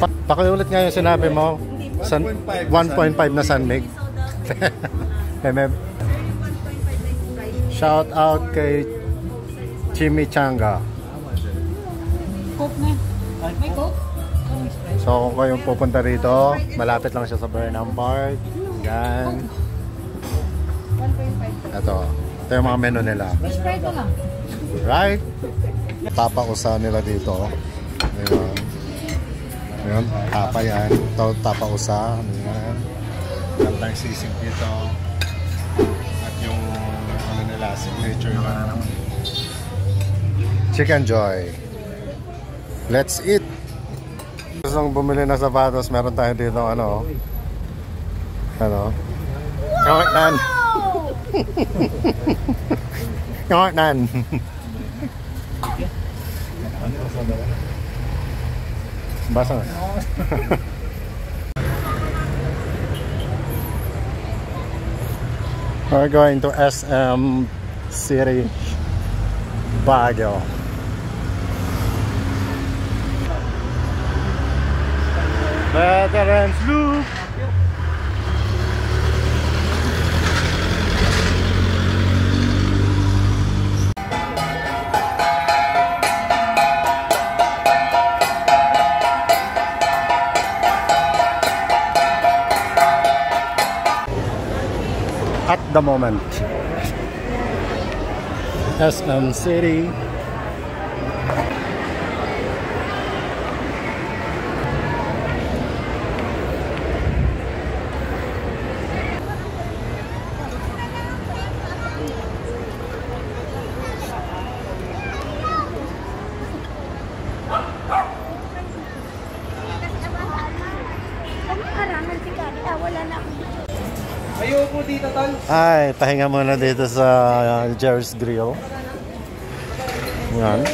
Pakiulit nga yung sinabi mo. 1.5 na San Mig. Shout out kay Chimichanga. Coke na. May Coke? So kung kayong pupunta rito, malapit lang siya sa Burnham Park. Yan. 1.5. Ito yung mga menu nila. Sprite na lang. Right? Tapausa nila dito. Ayan. Ayan, tapa yan. Ito, tapausa. Ayan. Ayan tayong sisig dito. At yung ano nila, signature na Chicken Joy. Let's eat! Gusto bumili na sapatos, meron tayo dito ano. Kawartan. Kawartan. Basa na. We're going to SM City, Baguio. Veterans Loop. At the moment, SM City. Ayoko dito, Tol. Ay, pahinga muna dito sa Jerry's Grill. Yan.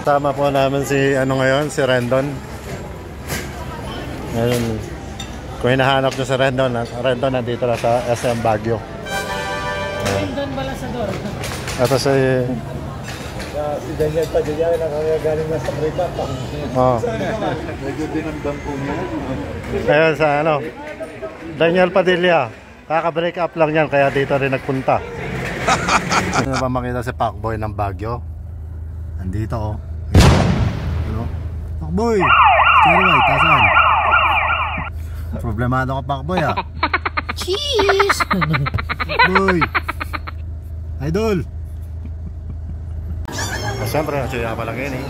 Tama po namin si si Rendon. Ngayon, kung hinahanap nyo si Rendon nandito na sa SM Baguio. Rendon Balasador. Ito si Daniel Padilla na galing na sa Brita. Medyo dinamdam po niya. Ayun sa Daniel Padilla, kaka-break up lang yan kaya dito rin nagpunta. Ano ba makita si Pacboy ng Baguio? Andito Pacboy! Scary White, tasan? Problemado ka Pacboy Cheese! Boy! Idol! Siyempre, nasuya pa lang yun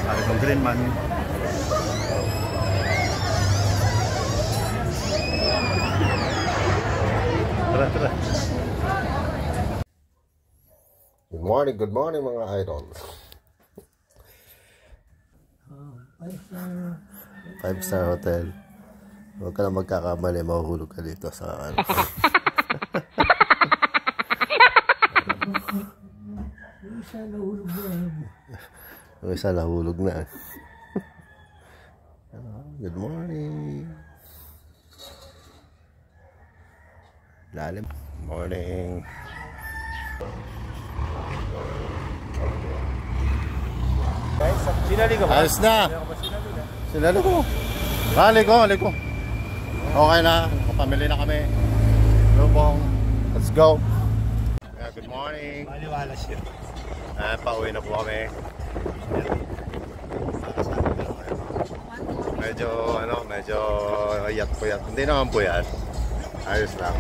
Hari kong green man. Tara. Good morning mga idol. 5-star hotel. Huwag ka na magkakamali, mahuhulog ka dito sa isa nahulog na. Good morning. Lalim. Morning. Guys, sinali ka ba? Ayos na. Sinali ko. Hali ko. Okay na. Kapamili na kami. Lubong. Let's go. Good morning. Maliwala siya. Pauwi na po kami. Medyo yat. Hindi naman po yan. Ayos lang.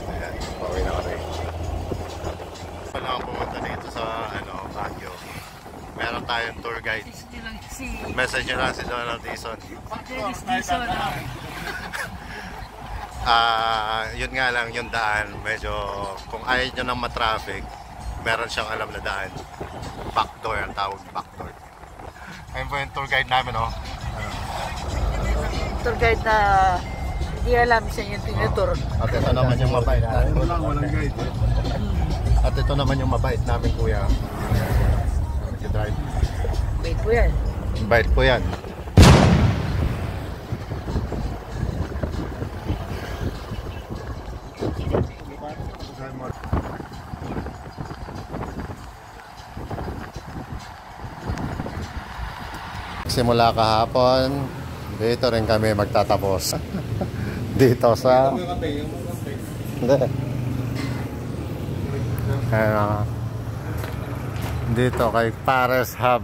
Ayan, pauwi na kami. Palang pumunta dito sa Baguio. Meron tayong tour guide. Message nyo lang si Donald Dizon. Yun nga lang yung daan. Medyo kung ayaw nyo nang matraffic, meron siyang alam na daan. Backdoor ang tawag, backdoor. Ayun po yung tour guide namin, Tour guide na hindi alam siya yung tinutur. At ito naman yung mabait namin. Walang guide. At ito naman yung mabait namin kuya. Drive. Wait po yan. Mabait po yan. nagsimula kahapon, dito rin kami magtatapos. Dito sa... Hindi. Ayan, dito kay Pares Hub.